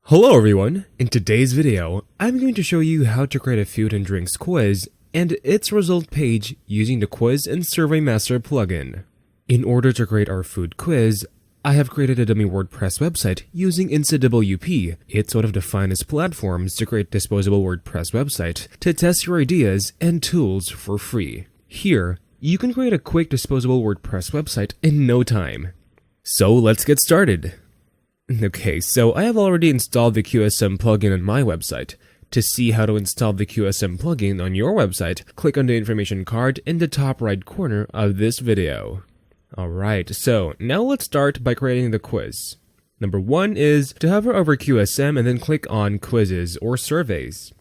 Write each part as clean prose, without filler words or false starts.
Hello everyone! In today's video, I'm going to show you how to create a food and drinks quiz and its result page using the Quiz and Survey Master plugin. In order to create our food quiz, I have created a dummy WordPress website using InstaWP. It's one of the finest platforms to create disposable WordPress website to test your ideas and tools for free. Here, you can create a quick disposable WordPress website in no time. So let's get started. Okay, so I have already installed the QSM plugin on my website. To see how to install the QSM plugin on your website, click on the information card in the top right corner of this video. Alright, so now let's start by creating the quiz. Number 1 is to hover over QSM and then click on Quizzes or Surveys.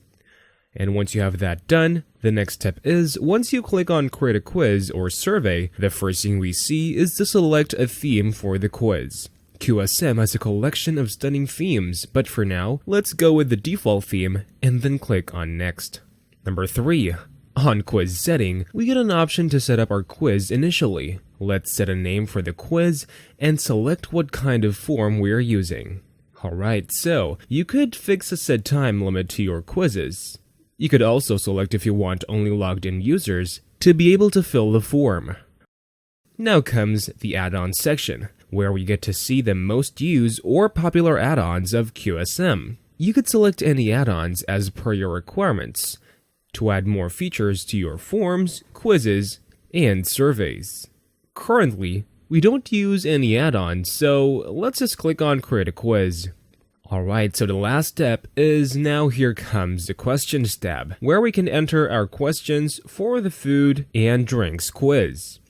And once you have that done, the next step is, once you click on Create a Quiz or Survey, the first thing we see is to select a theme for the quiz. QSM has a collection of stunning themes, but for now, let's go with the default theme and then click on Next. Number 3. On Quiz Setting, we get an option to set up our quiz initially. Let's set a name for the quiz and select what kind of form we are using. Alright, so you could fix a set time limit to your quizzes. You could also select if you want only logged in users to be able to fill the form. Now comes the add-ons section, where we get to see the most used or popular add-ons of QSM. You could select any add-ons as per your requirements to add more features to your forms, quizzes, and surveys. Currently, we don't use any add-ons, so let's just click on Create a Quiz. Alright, so the last step is now here comes the Questions tab, where we can enter our questions for the food and drinks quiz.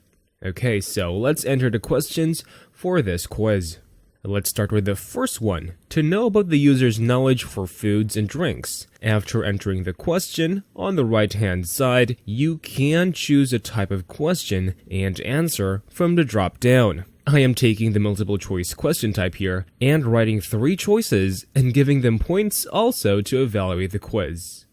Okay, so let's enter the questions for this quiz. Let's start with the first one, to know about the user's knowledge for foods and drinks. After entering the question, on the right-hand side, you can choose a type of question and answer from the drop-down. I am taking the multiple choice question type here and writing 3 choices and giving them points also to evaluate the quiz.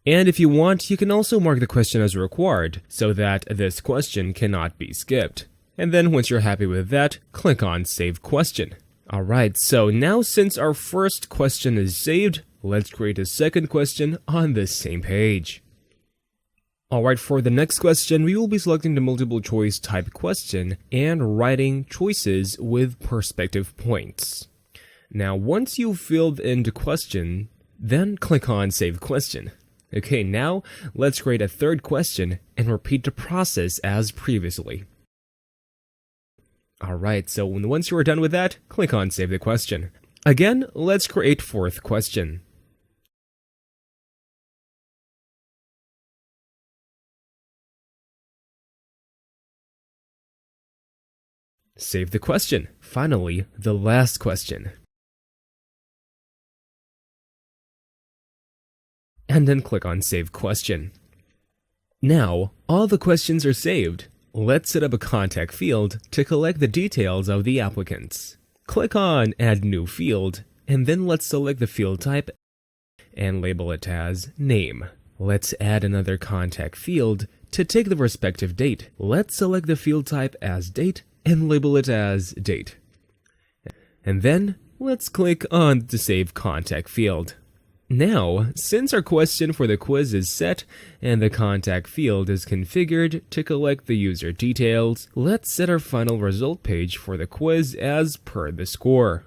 And if you want, you can also mark the question as required so that this question cannot be skipped. And then once you're happy with that, click on Save Question. Alright, so now since our first question is saved, let's create a second question on this same page. Alright, for the next question, we will be selecting the multiple choice type question and writing choices with perspective points. Now, once you've filled in the question, then click on Save Question. Okay, now let's create a third question and repeat the process as previously. Alright, so once you are done with that, click on Save the Question. Again, let's create fourth question. Save the question. Finally, the last question. And then click on Save Question. Now, all the questions are saved. Let's set up a contact field to collect the details of the applicants. Click on Add New Field, and then let's select the field type and label it as Name. Let's add another contact field to take the respective date. Let's select the field type as Date and label it as Date. And then let's click on the Save Contact field. Now, since our question for the quiz is set and the contact field is configured to collect the user details, let's set our final result page for the quiz as per the score.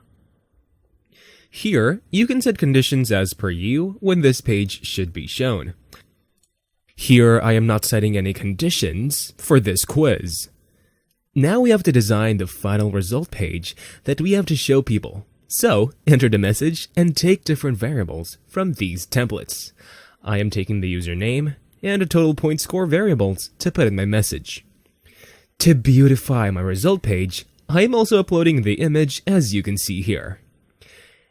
Here, you can set conditions as per you when this page should be shown. Here, I am not setting any conditions for this quiz. Now we have to design the final result page that we have to show people. So, enter the message and take different variables from these templates. I am taking the username and a total point score variables to put in my message. To beautify my result page, I am also uploading the image as you can see here.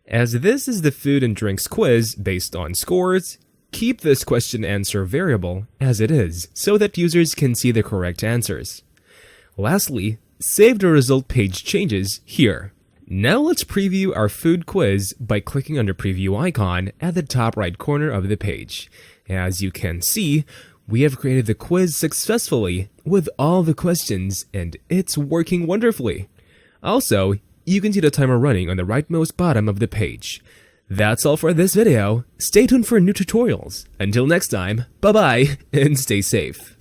As this is the food and drinks quiz based on scores, keep this question answer variable as it is so that users can see the correct answers. Lastly, save the result page changes here. Now let's preview our food quiz by clicking on the preview icon at the top right corner of the page. As you can see, we have created the quiz successfully with all the questions and it's working wonderfully. Also, you can see the timer running on the rightmost bottom of the page. That's all for this video. Stay tuned for new tutorials. Until next time, bye bye and stay safe.